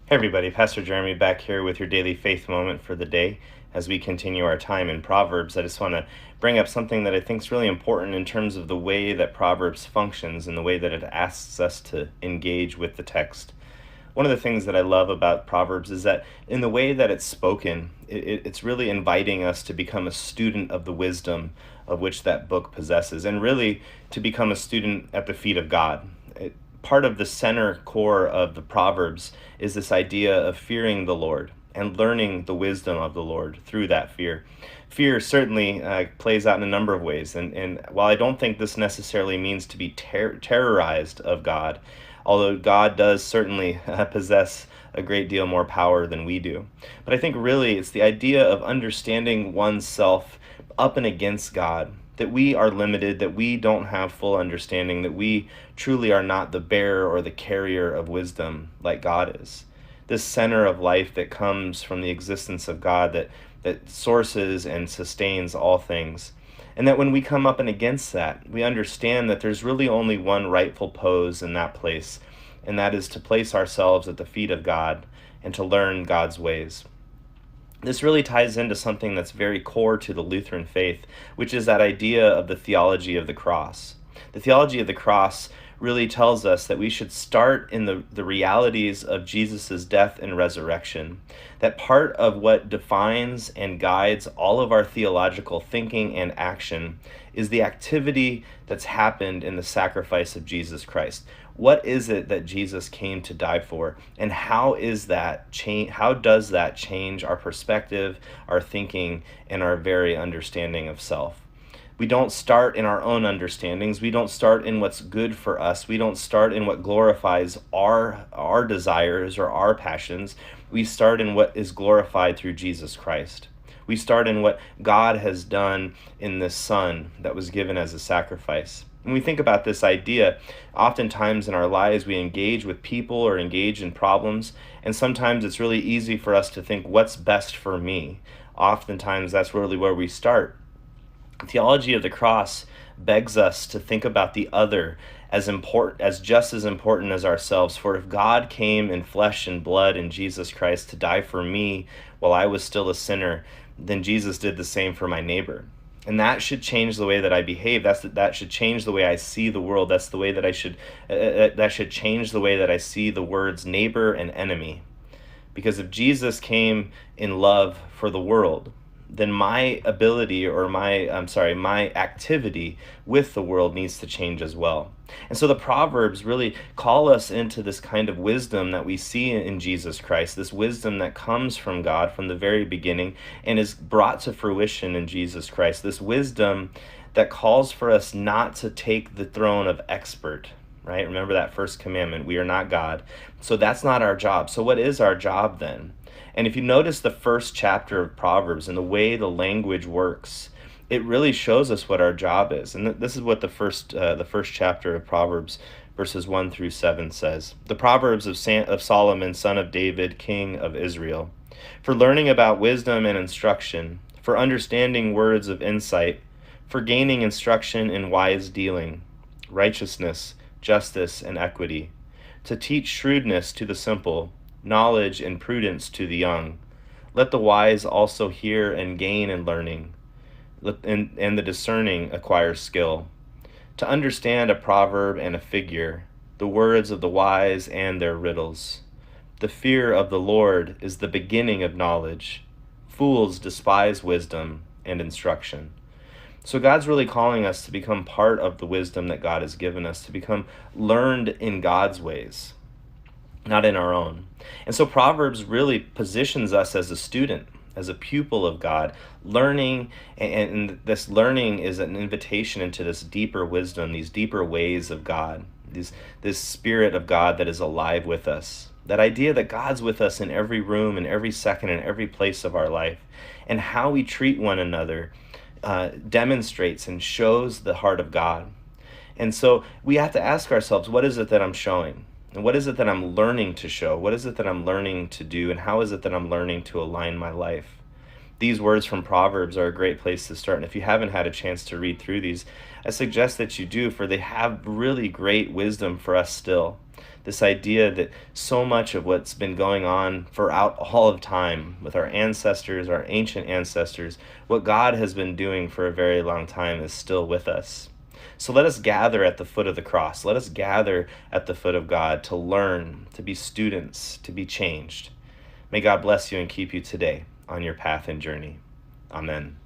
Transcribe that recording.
Hey everybody, Pastor Jeremy back here with your daily faith moment for the day. As we continue our time in Proverbs, I just want to bring up something that I think is really important in terms of the way that Proverbs functions and the way that it asks us to engage with the text. One of the things that I love about Proverbs is that in the way that it's spoken, it's really inviting us to become a student of the wisdom of which that book possesses, and really to become a student at the feet of God. Part of the center core of the Proverbs is this idea of fearing the Lord and learning the wisdom of the Lord through that fear. Fear certainly plays out in a number of ways, and while I don't think this necessarily means to be terrorized of God, although God does certainly possess a great deal more power than we do. But I think really it's the idea of understanding oneself up and against God, that we are limited, that we don't have full understanding, that we truly are not the bearer or the carrier of wisdom like God is. This center of life that comes from the existence of God, that sources and sustains all things. And that when we come up and against that, we understand that there's really only one rightful pose in that place, and that is to place ourselves at the feet of God and to learn God's ways. This really ties into something that's very core to the Lutheran faith, which is that idea of the theology of the cross. The theology of the cross really tells us that we should start in the realities of Jesus' death and resurrection. That part of what defines and guides all of our theological thinking and action is the activity that's happened in the sacrifice of Jesus Christ. What is it that Jesus came to die for, and how does that change our perspective, our thinking, and our very understanding of self? We don't start in our own understandings. We don't start in what's good for us. We don't start in what glorifies our desires or our passions. We start in what is glorified through Jesus Christ. We start in what God has done in this Son that was given as a sacrifice. When we think about this idea, oftentimes in our lives we engage with people or engage in problems, and sometimes it's really easy for us to think, what's best for me? Oftentimes that's really where we start. Theology of the cross begs us to think about the other as just as important as ourselves. For if God came in flesh and blood in Jesus Christ to die for me while I was still a sinner, then Jesus did the same for my neighbor. And that should change the way that I behave. That should change the way I see the world. That's the way that that should change the way that I see the words neighbor and enemy. Because if Jesus came in love for the world, then my ability or my activity with the world needs to change as well. And so the Proverbs really call us into this kind of wisdom that we see in Jesus Christ, this wisdom that comes from God from the very beginning and is brought to fruition in Jesus Christ, this wisdom that calls for us not to take the throne of expert, right? Remember that first commandment, we are not God. So that's not our job. So what is our job then? And if you notice the first chapter of Proverbs and the way the language works, it really shows us what our job is. And this is what the first chapter of Proverbs, verses 1 through 7 says. The Proverbs of Solomon, son of David, king of Israel. For learning about wisdom and instruction, for understanding words of insight, for gaining instruction in wise dealing, righteousness, justice, and equity, to teach shrewdness to the simple, knowledge and prudence to the young. Let the wise also hear and gain in learning, and the discerning acquire skill. To understand a proverb and a figure, the words of the wise and their riddles. The fear of the Lord is the beginning of knowledge. Fools despise wisdom and instruction. So God's really calling us to become part of the wisdom that God has given us, to become learned in God's ways, not in our own. And so Proverbs really positions us as a student, as a pupil of God, learning, and this learning is an invitation into this deeper wisdom, these deeper ways of God, this Spirit of God that is alive with us. That idea that God's with us in every room, in every second, in every place of our life, and how we treat one another demonstrates and shows the heart of God. And so we have to ask ourselves, what is it that I'm showing? And what is it that I'm learning to show? What is it that I'm learning to do? And how is it that I'm learning to align my life? these words from Proverbs are a great place to start. And if you haven't had a chance to read through these, I suggest that you do, for they have really great wisdom for us still. This idea that so much of what's been going on throughout all of time with our ancestors, our ancient ancestors, what God has been doing for a very long time is still with us. So let us gather at the foot of the cross. Let us gather at the foot of God to learn, to be students, to be changed. May God bless you and keep you today on your path and journey. Amen.